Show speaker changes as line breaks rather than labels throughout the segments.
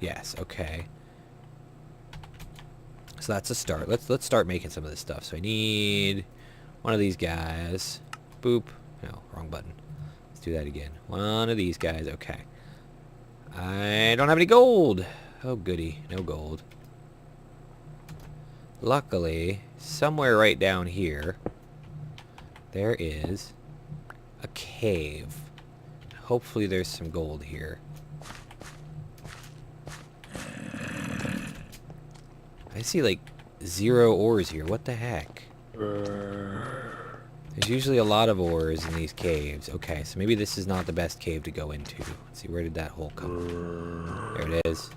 Yes, okay. So that's a start. Let's start making some of this stuff. So I need one of these guys. Boop. No, wrong button. Let's do that again. One of these guys. Okay. I don't have any gold. Oh, goody. No gold. Luckily, somewhere right down here, there is a cave. Hopefully there's some gold here. I see like 0 ores here. What the heck? There's usually a lot of ores in these caves. Okay, so maybe this is not the best cave to go into. Let's see, where did that hole come? There it is.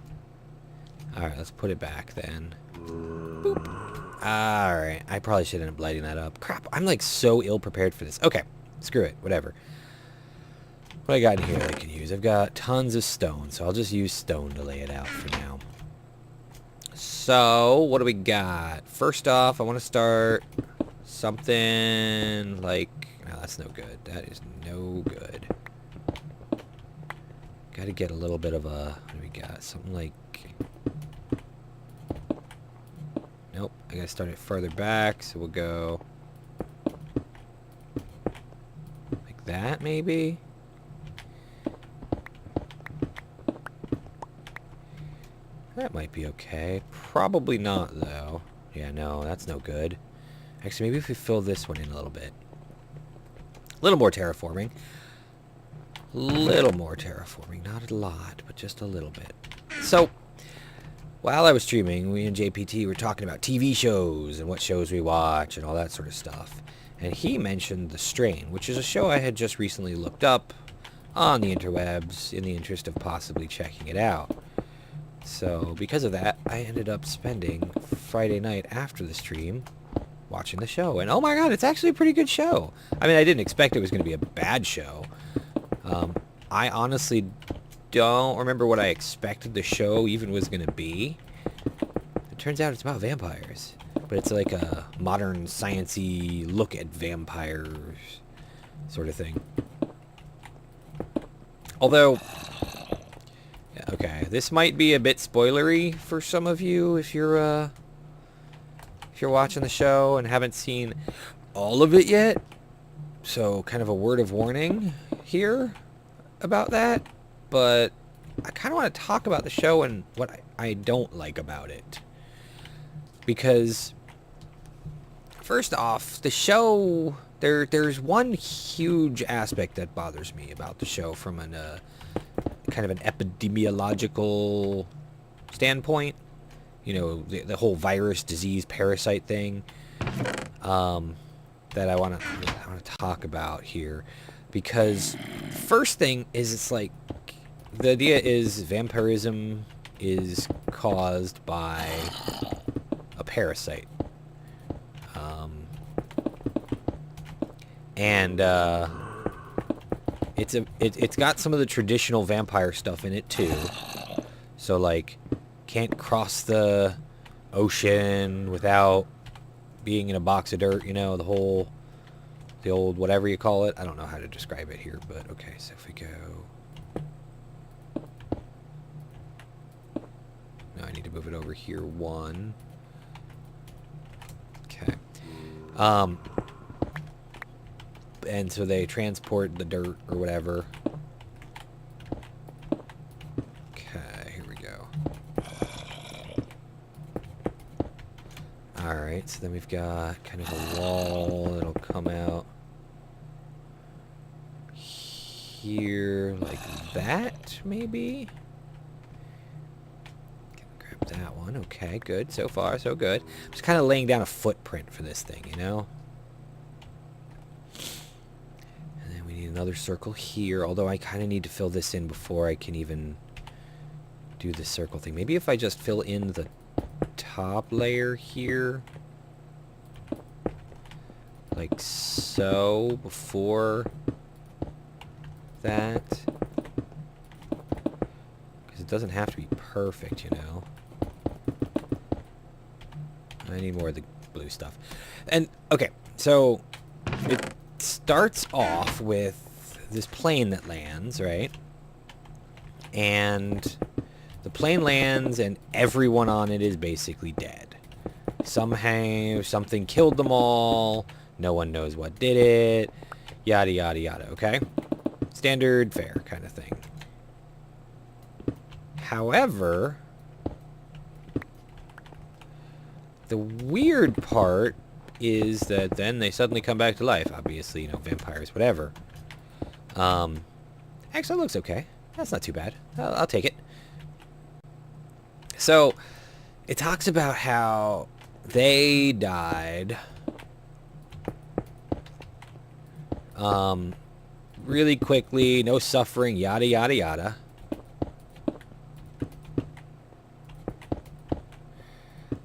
Alright, let's put it back then. Boop. Alright, I probably should end up lighting that up. Crap, I'm like so ill prepared for this. Okay, screw it, whatever. What I got in here that I can use? I've got tons of stone, so I'll just use stone to lay it out for now. So, what do we got? First off, I want to start something like... No, that's no good. That is no good. Got to get a little bit of a... What do we got? Something like... Nope, I got to start it further back, so we'll go... Like that, maybe? That might be okay. Probably not, though. Yeah, no, that's no good. Actually, maybe if we fill this one in a little bit. A little more terraforming. Little more terraforming. Not a lot, but just a little bit. So, while I was streaming, we and JPT were talking about TV shows and what shows we watch and all that sort of stuff. And he mentioned The Strain, which is a show I had just recently looked up on the interwebs in the interest of possibly checking it out. So, because of that, I ended up spending Friday night after the stream watching the show. And oh my god, it's actually a pretty good show. I mean, I didn't expect it was going to be a bad show. I honestly don't remember what I expected the show even was going to be. It turns out it's about vampires. But it's like a modern, science-y look at vampires sort of thing. Although... Okay, this might be a bit spoilery for some of you if you're watching the show and haven't seen all of it yet. So, kind of a word of warning here about that. But I kind of want to talk about the show and what I don't like about it. Because, first off, the show... There's one huge aspect that bothers me about the show from an... kind of an epidemiological standpoint, you know, the whole virus, disease, parasite thing, that I want to talk about here, because first thing is it's like the idea is vampirism is caused by a parasite, and it's got some of the traditional vampire stuff in it too. So like, can't cross the ocean without being in a box of dirt. You know, the old whatever you call it. I don't know how to describe it here, but okay. So if we go, no, I need to move it over here one. Okay. And so they transport the dirt or whatever. Okay, here we go. Alright, so then we've got kind of a wall that'll come out here like that, maybe? Grab that one. Okay, good. So far, so good. I'm just kind of laying down a footprint for this thing, you know? Another circle here, although I kind of need to fill this in before I can even do the circle thing. Maybe if I just fill in the top layer here, like so, before that, because it doesn't have to be perfect, you know. I need more of the blue stuff. And okay, so it starts off with this plane that lands, right? And the plane lands and everyone on it is basically dead. Somehow something killed them all. No one knows what did it. Yada, yada, yada, okay? Standard fare kind of thing. However, the weird part is that then they suddenly come back to life. Obviously, you know, vampires, whatever. Actually, it looks okay. That's not too bad. I'll take it. So, it talks about how they died really quickly, no suffering, yada, yada, yada.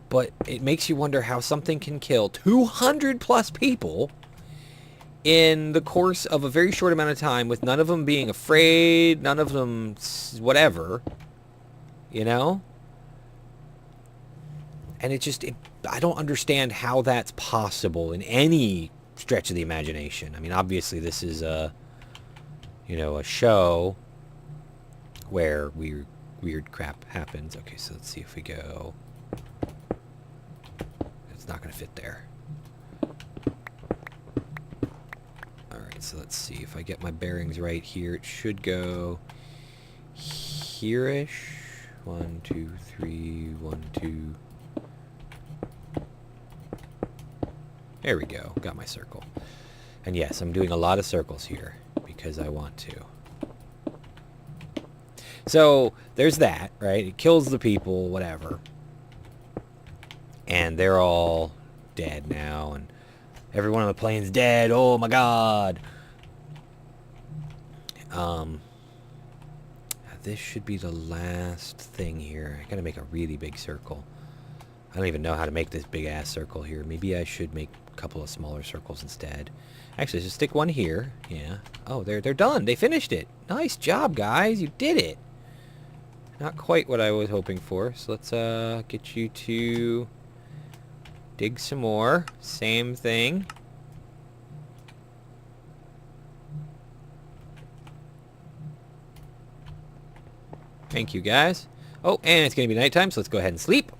But it makes you wonder how something can kill 200 plus people in the course of a very short amount of time with none of them being afraid, none of them whatever, you know? And I don't understand how that's possible in any stretch of the imagination. I mean, obviously this is a show where weird crap happens. Okay, so let's see if we go. It's not going to fit there. Alright, so let's see if I get my bearings right here. It should go here-ish. 1, 2, 3, 1, 2. There we go. Got my circle. And yes, I'm doing a lot of circles here because I want to. So, there's that, right? It kills the people, whatever. And they're all dead now, and everyone on the plane's dead. Oh my god! This should be the last thing here. I gotta make a really big circle. I don't even know how to make this big ass circle here. Maybe I should make a couple of smaller circles instead. Actually, just stick one here. Yeah. Oh, they're done. They finished it. Nice job, guys. You did it. Not quite what I was hoping for. So let's get you to dig some more. Same thing. Thank you, guys. Oh, and it's going to be nighttime, so let's go ahead and sleep.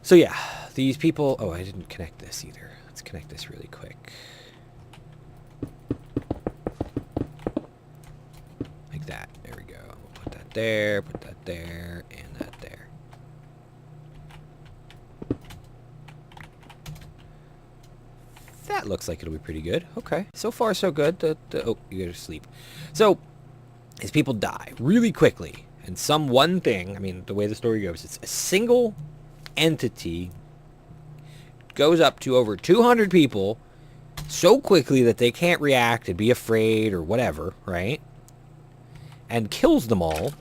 So yeah, these people... Oh, I didn't connect this either. Let's connect this really quick. Like that. There we go. We'll put that there, and that there. That looks like it'll be pretty good. Okay. So far, so good. Oh, you go to sleep. So, these people die really quickly. And some one thing, I mean, the way the story goes, it's a single entity goes up to over 200 people so quickly that they can't react and be afraid or whatever, right? And kills them all.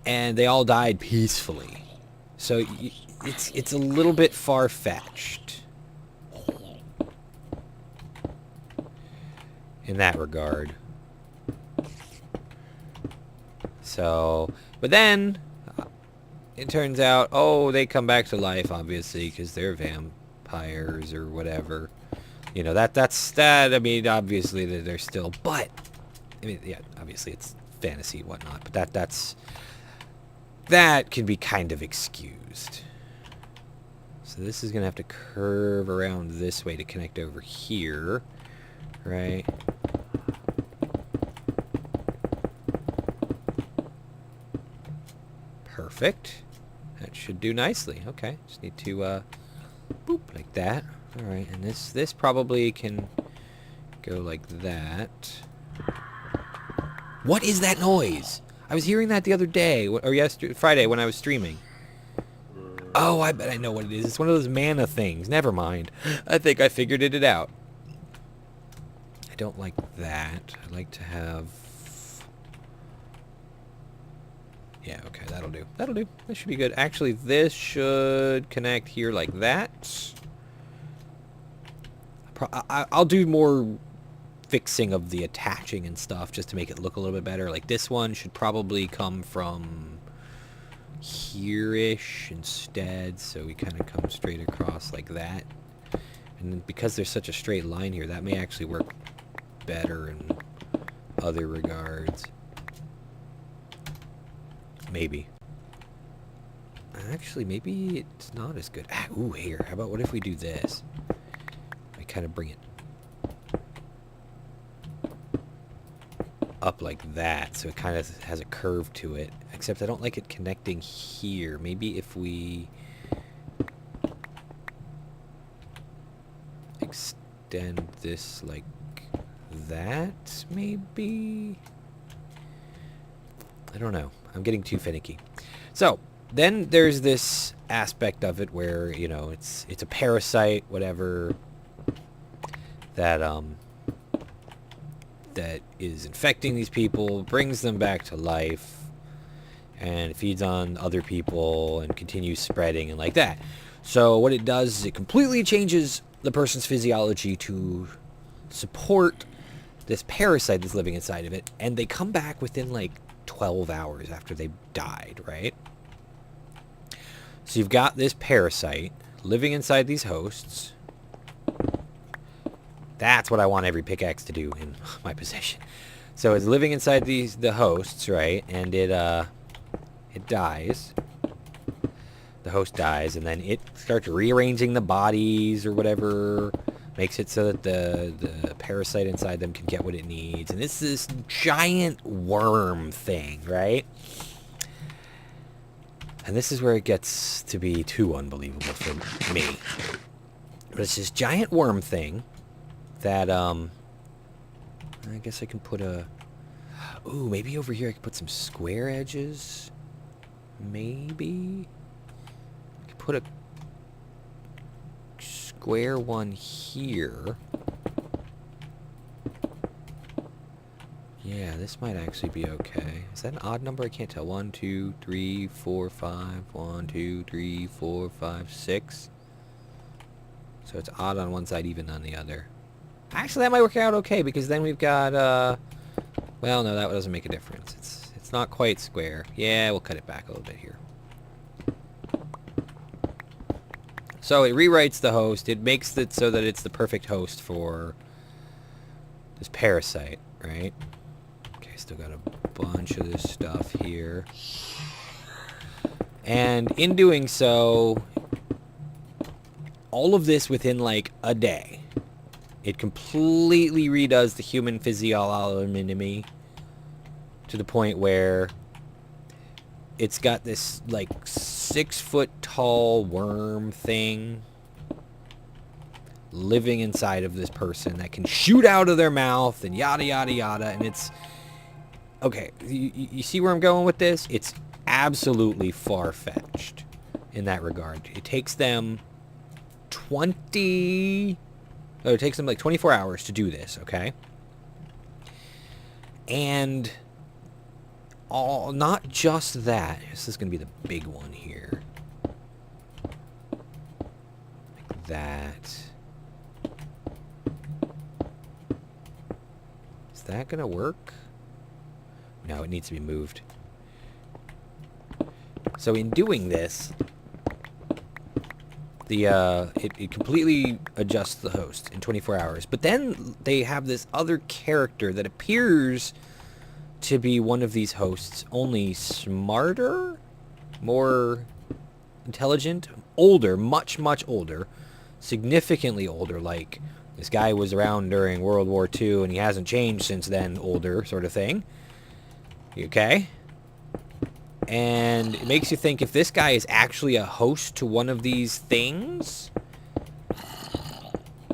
And they all died peacefully. So it's a little bit far-fetched in that regard. So, but then it turns out, oh, they come back to life, obviously, because they're vampires or whatever. You know, that's I mean, obviously they're still, but I mean, yeah, obviously it's fantasy and whatnot, but that can be kind of excused. So this is gonna have to curve around this way to connect over here, right? Perfect. That should do nicely. Okay, just need to boop like that. All right, and this probably can go like that. What is that noise? I was hearing that the other day, or Friday when I was streaming. Oh, I bet I know what it is. It's one of those mana things. Never mind. I think I figured it out. I don't like that. I like to have... Yeah, okay, that'll do. That'll do. This should be good. Actually, this should connect here like that. I'll do more fixing of the attaching and stuff just to make it look a little bit better. Like this one should probably come from here-ish instead, so we kind of come straight across like that. And because there's such a straight line here, that may actually work better and other regards. Maybe. Actually, maybe it's not as good. Ah, ooh, here. How about what if we do this? I kind of bring it up like that, so it kind of has a curve to it. Except I don't like it connecting here. Maybe if we extend this like that, maybe? I don't know. I'm getting too finicky. So, then there's this aspect of it where, you know, it's a parasite, whatever, that that is infecting these people, brings them back to life, and feeds on other people and continues spreading and like that. So what it does is it completely changes the person's physiology to support this parasite that's living inside of it, and they come back within like 12 hours after they died, right? So you've got this parasite living inside these hosts. That's what I want every pickaxe to do in my possession. So it's living inside the hosts, right? And it dies. The host dies, and then it starts rearranging the bodies or whatever, makes it so that the parasite inside them can get what it needs. And it's this giant worm thing, right? And this is where it gets to be too unbelievable for me. But it's this giant worm thing that, I guess I can put a... Ooh, maybe over here I could put some square edges. Maybe? I could put a square one here. Yeah, this might actually be okay. Is that an odd number? I can't tell. 1, 2, 3, 4, 5. 1, 2, 3, 4, 5, 6. So it's odd on one side, even on the other. Actually, that might work out okay, because then we've got, well, no, that doesn't make a difference. It's not quite square. Yeah, we'll cut it back a little bit here. So it rewrites the host. It makes it so that it's the perfect host for this parasite, right? Still got a bunch of this stuff here. And in doing so, all of this within like a day. It completely redoes the human physiology to the point where it's got this like 6-foot tall worm thing living inside of this person that can shoot out of their mouth and yada yada yada. And it's okay, you see where I'm going with this? It's absolutely far-fetched in that regard. It takes them it takes them like 24 hours to do this, okay? And not just that. This is going to be the big one here. Like that. Is that going to work? No, it needs to be moved. So in doing this, it completely adjusts the host in 24 hours. But then they have this other character that appears to be one of these hosts, only smarter, more intelligent, older, much, much older, significantly older. Like, this guy was around during World War II and he hasn't changed since then, older sort of thing. Okay? And it makes you think, if this guy is actually a host to one of these things,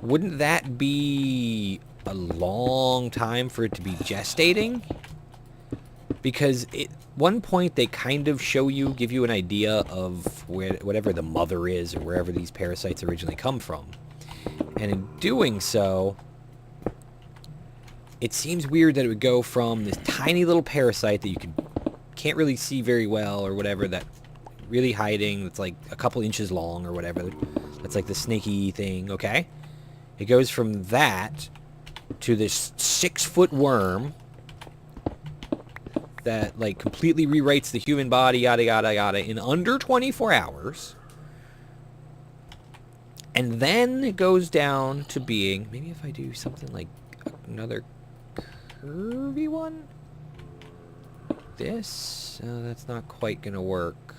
wouldn't that be a long time for it to be gestating? Because at one point they kind of show you, give you an idea of whatever the mother is or wherever these parasites originally come from. And in doing so, it seems weird that it would go from this tiny little parasite that you can't really see very well or whatever, that really hiding, that's like a couple inches long or whatever, that's like the snaky thing, okay? It goes from that to this 6-foot worm that like completely rewrites the human body, yada yada yada, in under 24 hours. And then it goes down to being, maybe if I do something like another curvy one? This? That's not quite gonna work.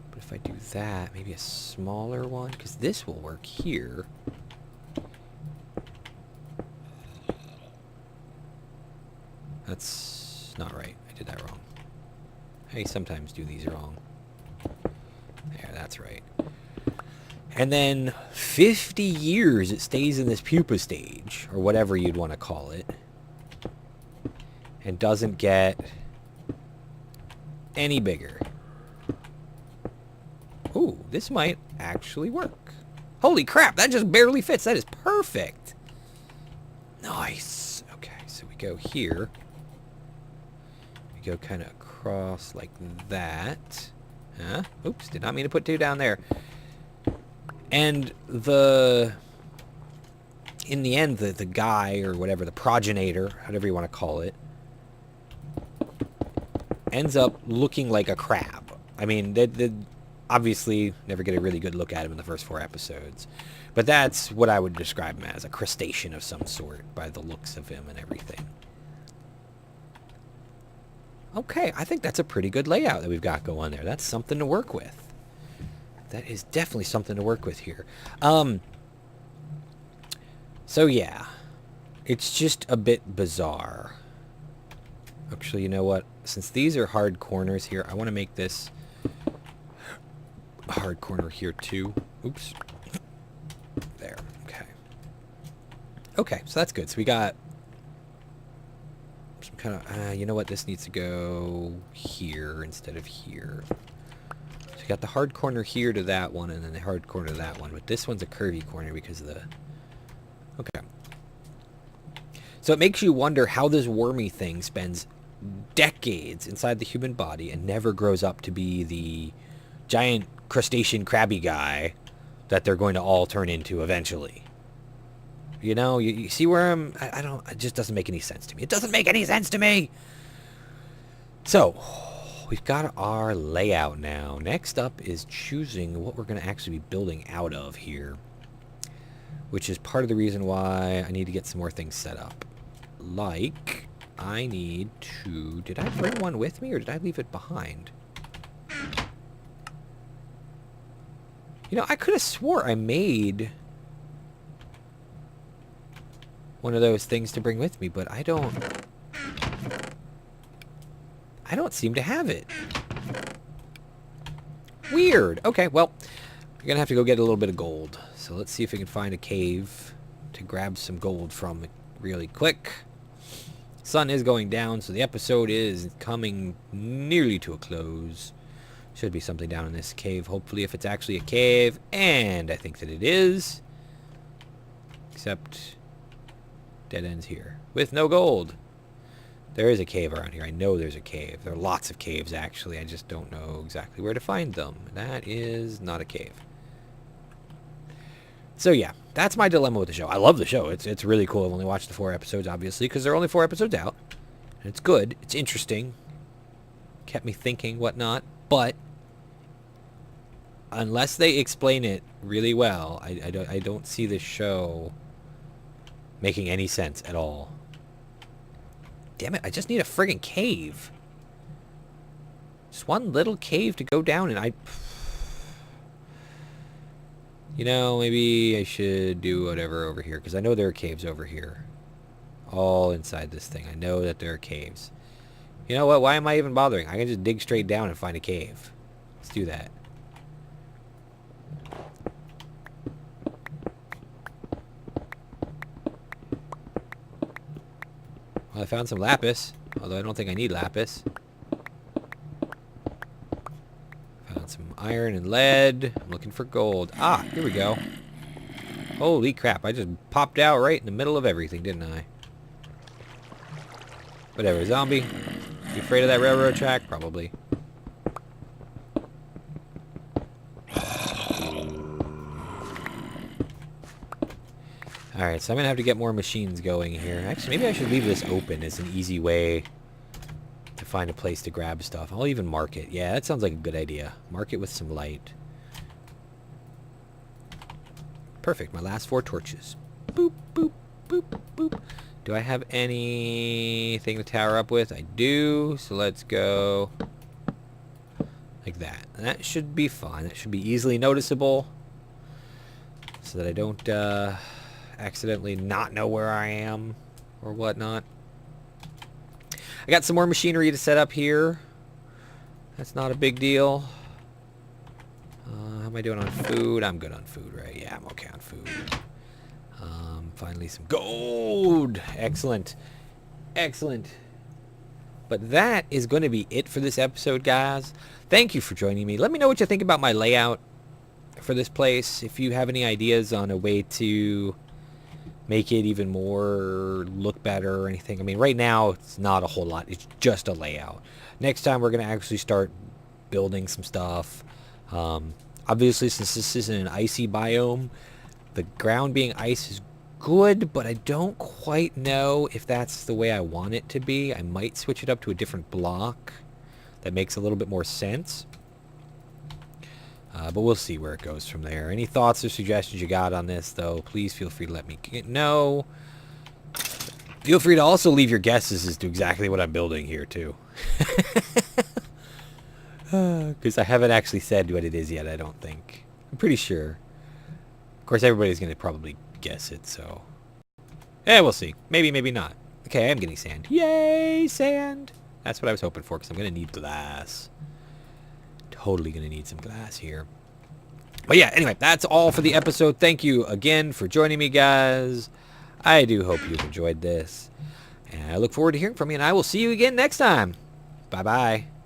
But if I do that, maybe a smaller one? Because this will work here. That's not right. I did that wrong. I sometimes do these wrong. There, that's right. And then 50 years it stays in this pupa stage, or whatever you'd want to call it, and doesn't get any bigger. Ooh, this might actually work. Holy crap, that just barely fits. That is perfect. Nice. Okay, so we go here. We go kind of across like that. Huh? Oops, did not mean to put two down there. And in the end, the guy, or whatever, the progenitor, whatever you want to call it, ends up looking like a crab. I mean, they obviously never get a really good look at him in the first 4 episodes. But that's what I would describe him as, a crustacean of some sort, by the looks of him and everything. Okay, I think that's a pretty good layout that we've got going there. That's something to work with. That is definitely something to work with here. So yeah, it's just a bit bizarre. Actually, you know what? Since these are hard corners here, I want to make this a hard corner here too. Oops. There. Okay. Okay, so that's good. So we got some kind of, you know what? This needs to go here instead of here. So we got the hard corner here to that one, and then the hard corner to that one. But this one's a curvy corner because of the... Okay. So it makes you wonder how this wormy thing spends decades inside the human body and never grows up to be the giant crustacean crabby guy that they're going to all turn into eventually. You know, you see where I don't, it just doesn't make any sense to me. It doesn't make any sense to me! So, we've got our layout now. Next up is choosing what we're going to actually be building out of here, which is part of the reason why I need to get some more things set up. Like, I need to... Did I bring one with me, or did I leave it behind? You know, I could have swore I made one of those things to bring with me, but I don't seem to have it. Weird. Okay, well, we're going to have to go get a little bit of gold. So let's see if we can find a cave to grab some gold from really quick. Sun is going down, so the episode is coming nearly to a close. Should be something down in this cave, hopefully, if it's actually a cave. And I think that it is. Except dead ends here with no gold. There is a cave around here. I know there's a cave. There are lots of caves, actually. I just don't know exactly where to find them. That is not a cave. So yeah, that's my dilemma with the show. I love the show. It's really cool. I've only watched the 4 episodes, obviously, because there are only 4 episodes out. And it's good. It's interesting. Kept me thinking, whatnot. But unless they explain it really well, I don't see this show making any sense at all. Damn it, I just need a friggin' cave. Just one little cave to go down, and I... You know, maybe I should do whatever over here, because I know there are caves over here. All inside this thing. I know that there are caves. You know what? Why am I even bothering? I can just dig straight down and find a cave. Let's do that. Well, I found some lapis, although I don't think I need lapis. Found some iron and lead. I'm looking for gold. Ah, here we go. Holy crap, I just popped out right in the middle of everything, didn't I? Whatever, zombie. You afraid of that railroad track? Probably. Alright, so I'm going to have to get more machines going here. Actually, maybe I should leave this open as an easy way to find a place to grab stuff. I'll even mark it. Yeah, that sounds like a good idea. Mark it with some light. Perfect, my last 4 torches. Boop, boop, boop, boop. Do I have anything to tower up with? I do. So let's go like that. And that should be fine. That should be easily noticeable so that I don't accidentally not know where I am or whatnot. I got some more machinery to set up here. That's not a big deal. How am I doing on food? I'm good on food, right? Yeah, I'm okay on food. Finally some gold. Excellent. Excellent. But that is going to be it for this episode, guys. Thank you for joining me. Let me know what you think about my layout for this place. If you have any ideas on a way to make it even more look better or anything. I mean, right now it's not a whole lot. It's just a layout. Next time we're going to actually start building some stuff. Obviously, since this isn't an icy biome, the ground being ice is good, but I don't quite know if that's the way I want it to be. I might switch it up to a different block that makes a little bit more sense. But we'll see where it goes from there. Any thoughts or suggestions you got on this, though, please feel free to let me know. Feel free to also leave your guesses as to exactly what I'm building here, too. Because I haven't actually said what it is yet, I don't think. I'm pretty sure. Of course, everybody's going to probably guess it, so... Yeah, we'll see. Maybe, maybe not. Okay, I'm getting sand. Yay, sand! That's what I was hoping for, because I'm going to need glass. Totally going to need some glass here. But yeah, anyway, that's all for the episode. Thank you again for joining me, guys. I do hope you've enjoyed this. And I look forward to hearing from you, and I will see you again next time. Bye-bye.